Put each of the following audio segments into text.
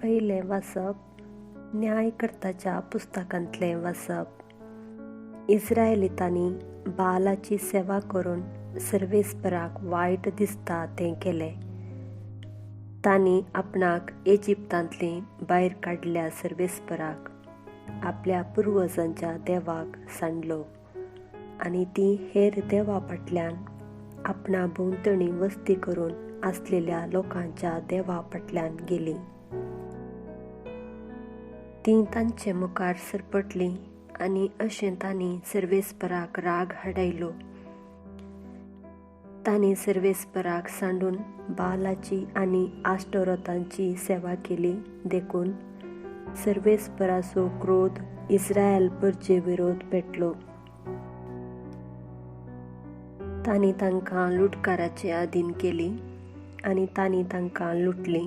पयलें वाचप न्यायकर्ताच्या पुस्तकांतलें वाचप. इस्रायेलीतांनी बालाची सेवा करून सर्वेस्पराक वायट दिसता तें केलें. तांणी आपणाक इजिप्तांतली भायर काडल्या सर्वेस्पराक आपल्या पुर्वजांच्या देवाक सांडलो आनी ती हेर देवा फाटल्यान आपणा भोंवतणी वस्ती करून आसलेल्या लोकांच्या देवा फाटल्यान गेली. ती तांचे मुखार सरपटली आनी अशें तांणी सर्वेस्पराक राग हाडयलो. तांणी सर्वेस्पराक सांडून बालाची आनी आश्टोरतांची सेवा केली. देखून सर्वेस्पराचो क्रोध इस्रायल परचे विरोध पेटलो. तांणी तांकां लुटकाराचे अधीन केली आनी तांणी तांकां लुटली.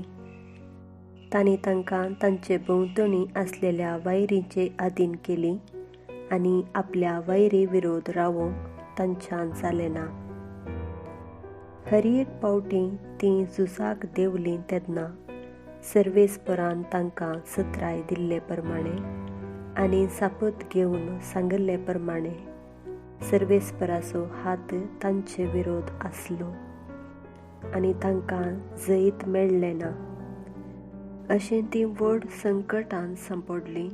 तांणी तांकां तांचे भोंवतणी आसलेल्या वैरींचे अधीन केली आनी आपल्या वैरी विरोध रावोवंक तांच्यान जालें ना. हर एक पावटी तीं झुजाक देंवलीं तेन्ना सर्वेस्परान तांकां सत्राय दिल्ले प्रमाणे आनी सापत घेवन सांगल्ले प्रमाणे सर्वेस्पराचो हात तांचे विरोध आसलो आनी तांकां जैत मेळ्ळें ना. अशें तीं व्हड संकटान सांपडलीं.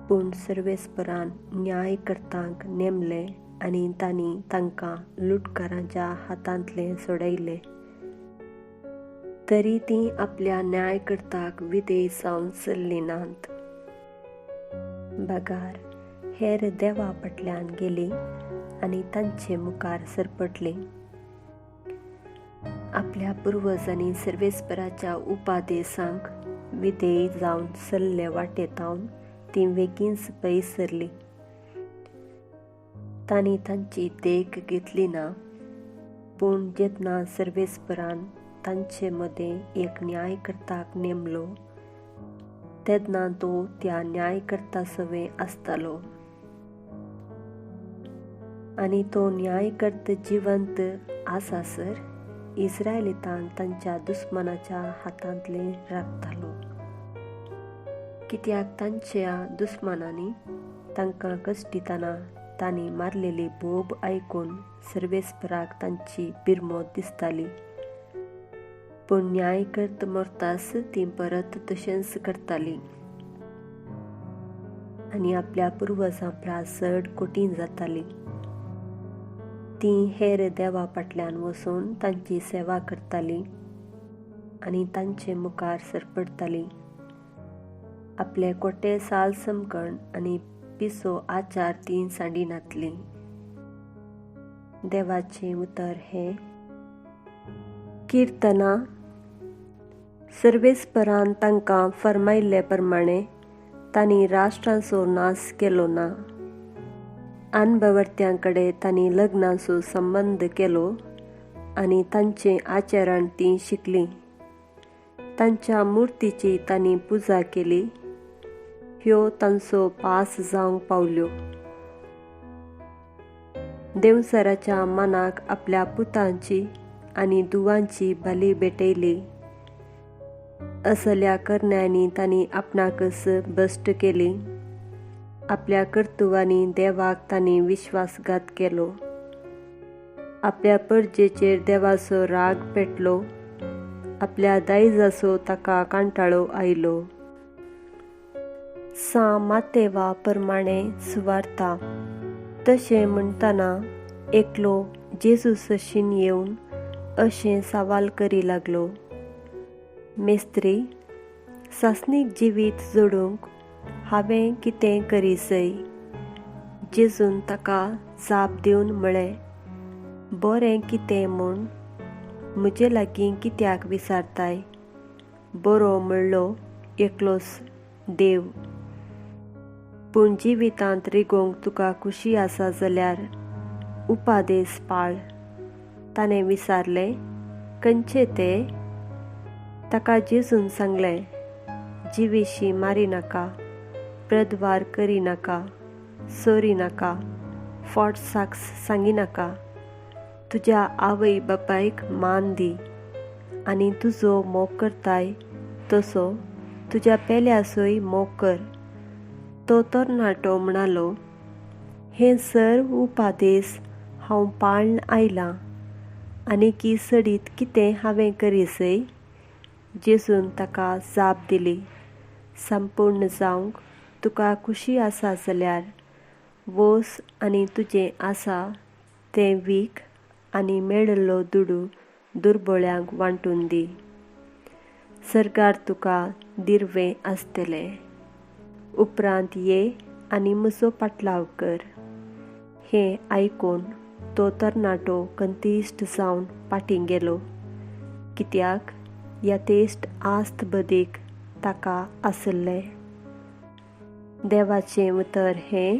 पूण सर्वेस्परान न्यायकर्तांक नेमले आनी तांणी तांकां लुटकारांच्या हातांतलें सोडयलें. तरी तीं आपल्या न्यायकर्ताक विधेय जावन चल्लीं नात. बगार हेर देवा फाटल्यान गेलीं आनी तांचे मुखार सरपटलीं. आपल्या पुर्वजांनी सर्वेस्पराच्या उपादेसांक विधेय जावन चल्ले वाटेतावन तीं बेगीनच पयस सरलीं. तांणी तांची देख घेतली ना. पूण जेन्ना सर्वेस्परान तांचे मदें एक न्यायकर्ताक नेमलो तेन्ना तो त्या न्यायकर्ता सवे आसतालो आनी तो न्यायकर्ता जिवंत आसासर इस्रायलितांक तांच्या दुस्मनाच्या हातांतलें राखतालो. कित्याक तांच्या दुस्मनांनी तांकां कश्टिताना तांणी मारलेली बोब आयकून सर्वेस्पराक तांची बिरमोत दिसताली. पूण न्यायकर्ता मरतास तीं परत तशेंच करतालीं आनी आपल्या पुर्वजां परस चड कठीण जातालीं. तीं हेर देवा फाटल्यान वचून तांची सेवा करतालीं आनी तांचे मुखार सरपडटालीं. आपले कोटे साल समकण आनी पिसो आचार तीं सांडिनातलीं. देवाचें उतर हें. किर्तना. सर्वेस्परान तांकां फर्मायल्ले प्रमाणे तांणी राष्ट्रांचो नाश केलो ना. अनभवर्त्यां कडेन तांणी लग्नाचो संबंद केलो आनी तांचें आचरण तीं शिकलीं. तांच्या मुर्तीची तांणी पुजा केली. ह्यो तांचो पास जावंक पावल्यो. देवसराच्या मनाक आपल्या पुतांची आनी धुवांची बली भेटयली. असल्या करण्यांनी तांणी आपणाकच भ्रश्ट केली. आपल्या कर्तुवांनी देवाक तांणी विश्वासघात केलो. आपल्या परजेचेर देवाचो राग पेटलो. आपल्या दायजाचो ताका कांटाळो आयलो. मातेवा प्रमाणे सुवार्ता. तशें म्हणटना एकलो जेजू सशीन येवन अशें सवाल करी लागलो. मेस्त्री, सासणीक जिवीत जोडूंक हांवें कितें करी सय? जेजून ताका जाप दिवन म्हळें, बरें कितें म्हूण म्हजे लागीं कित्याक विचारताय? बरो म्हणलो एकलोच देव. पूण जिवितांत रिगोंक तुका खुशी आसा जाल्यार उपादेस पाळ. ताणें विचारलें, खंयचे ते? ताका जेजून सांगलें, जिवीशी मारी नाका, प्रद्वार करी नाका, चोरी नाका, फोट साक्ष सांगी नाका, तुज्या आवय बापायक मान दी आनी तुजो मोग करताय तसो तुज्या पेल्यासूय मोग कर. तो तरणाटो म्हणालो, हे सर्व उपादेश हांव पाळन आयलां, आनी की सडीत कितें हांवें करीसय? जेजून ताका जाप दिली, संपूर्ण जावंक तुका खुशी आसा जाल्यार वच आनी तुजें आसा तें वीख आनी मेळिल्लो दुडू दुर्बळ्यांक वांटून दी. सर्गार तुका दिर्वें आसतलें. उपरांत ये आनी म्हजो पाटलाव कर. हें आयकून तो तरणाटो कंतिश्ट जावन फाटीं गेलो, कित्याक यथेश्ट आस्त बदीक ताका आसलें. देवाचें उतर हें